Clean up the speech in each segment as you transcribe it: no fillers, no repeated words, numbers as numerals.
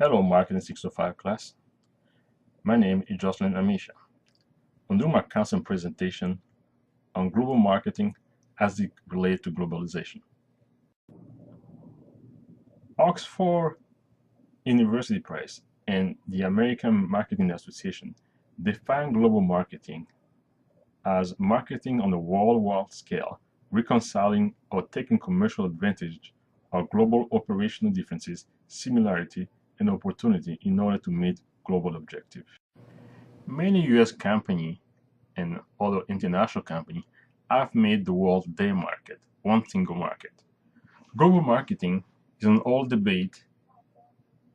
Hello, Marketing 605 class. My name is Jocelyn Amisha. I'm doing my constant presentation on global marketing as it relates to globalization. Oxford University Press and the American Marketing Association define global marketing as marketing on a worldwide scale, reconciling or taking commercial advantage of global operational differences, similarity, and opportunity in order to meet global objectives. Many US companies and other international companies have made the world their market, one single market. Global marketing is an old debate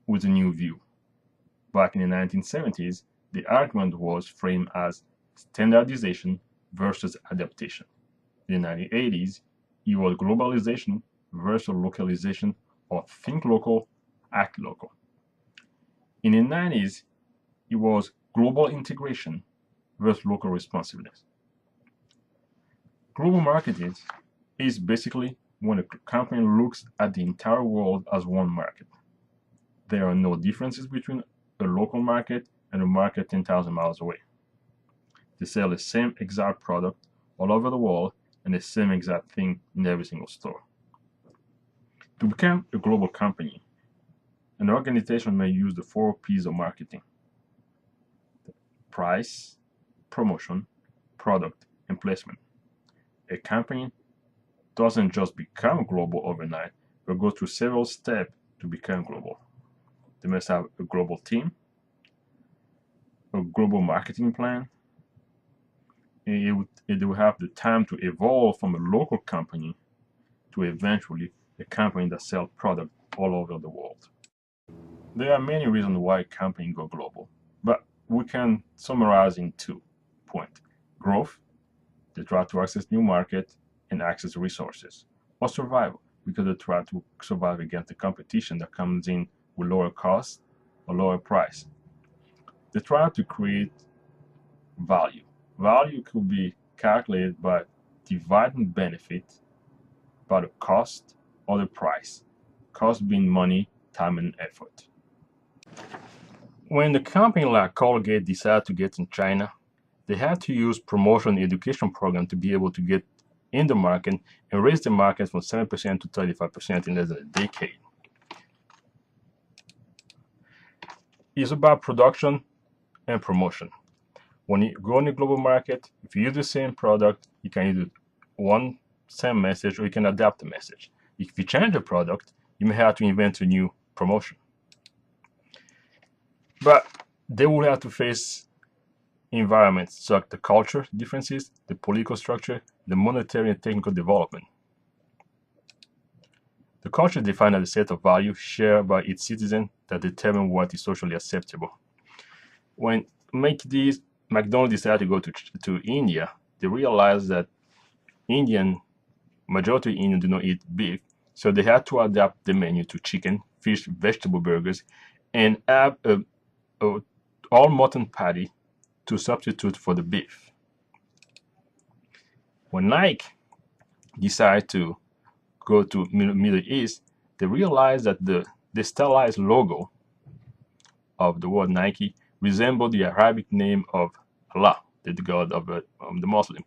with a new view. Back in the 1970s, the argument was framed as standardization versus adaptation. In the 1980s, it was globalization versus localization, or think local, act local. In the 90s, it was global integration versus local responsiveness. Global marketing is basically when a company looks at the entire world as one market. There are no differences between a local market and a market 10,000 miles away. They sell the same exact product all over the world and the same exact thing in every single store. To become a global company, an organization may use the 4 P's of marketing: price, promotion, product, and placement. A company doesn't just become global overnight, but goes through several steps to become global. They must have a global team, a global marketing plan, and they will have the time to evolve from a local company to eventually a company that sells products all over the world. There are many reasons why a company go global, but we can summarize in 2 points: growth, they try to access new market and access resources, or survival, because they try to survive against the competition that comes in with lower cost or lower price. They try to create value. Value could be calculated by dividing benefit by the cost or the price. Cost being money, time, and effort. When the company like Colgate decided to get in China, they had to use promotion and education program to be able to get in the market and raise the market from 7% to 35% in less than a decade. It's about production and promotion. When you go in the global market, if you use the same product, you can either one same message or you can adapt the message. If you change the product, you may have to invent a new promotion. But they will have to face environments such as the culture differences, the political structure, the monetary and technical development. The culture is defined as a set of values shared by its citizens that determine what is socially acceptable. When McDonald's decided to go to India, they realized that majority of Indians do not eat beef, so they had to adapt the menu to chicken, fish, vegetable burgers, and have a all mutton patty to substitute for the beef. When Nike decided to go to Middle East, they realized that the stylized logo of the word Nike resembled the Arabic name of Allah, the god of the Muslim.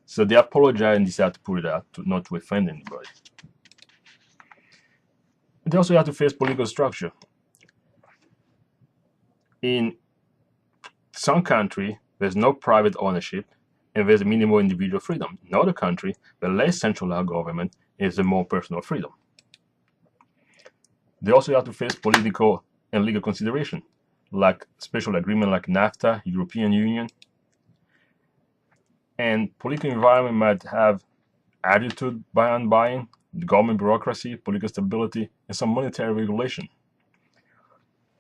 So they apologized and decided to put it out not to offend anybody. They also had to face political structure. In some country, there's no private ownership and there's a minimal individual freedom. In other country, the less centralized government is the more personal freedom. They also have to face political and legal consideration, like special agreement like NAFTA, European Union. And political environment might have attitude buying, government bureaucracy, political stability, and some monetary regulation.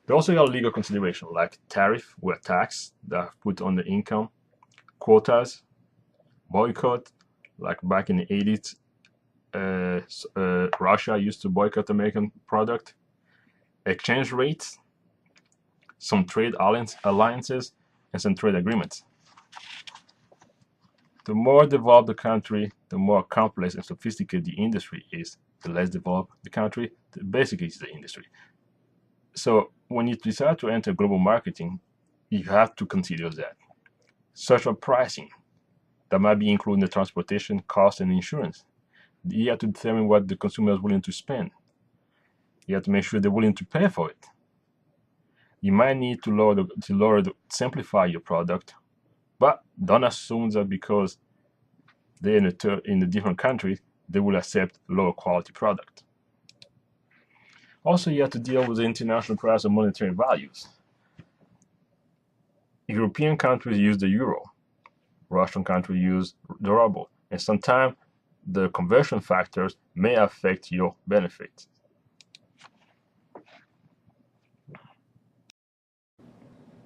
They also got legal consideration like tariff or tax that are put on the income, quotas, boycott, like back in the 80s, Russia used to boycott American product, exchange rates, some trade alliances, and some trade agreements. The more developed the country, the more complex and sophisticated the industry is. The less developed the country, the basic is the industry. So when you decide to enter global marketing, you have to consider that. Such as pricing, that might be including the transportation, cost, and insurance. You have to determine what the consumer is willing to spend. You have to make sure they're willing to pay for it. You might need to simplify your product, but don't assume that because they're in a different country, they will accept lower quality product. Also, you have to deal with the international price of monetary values. European countries use the euro. Russian countries use the ruble. And sometimes the conversion factors may affect your benefits.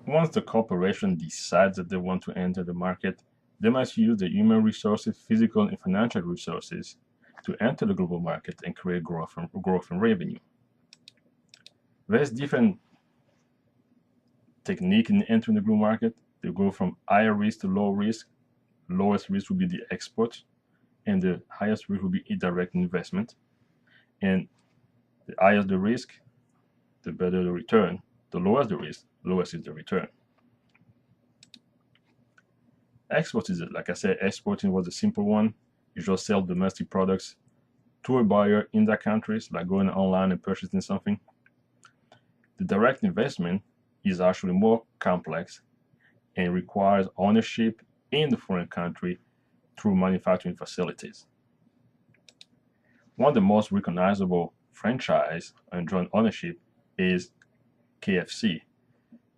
Once the corporation decides that they want to enter the market, they must use the human resources, physical and financial resources to enter the global market and create growth and revenue. There's different technique in entering the global market. They go from higher risk to low risk. Lowest risk will be the export, and the highest risk will be indirect investment. And the higher the risk, the better the return. The lower the risk, lowest is the return. Export is, like I said, exporting was a simple one. You just sell domestic products to a buyer in that countries, like going online and purchasing something. The direct investment is actually more complex and requires ownership in the foreign country through manufacturing facilities. One of the most recognizable franchise and joint ownership is KFC,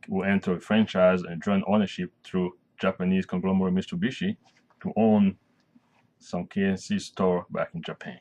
who entered a franchise and joint ownership through Japanese conglomerate Mitsubishi to own some KFC store back in Japan.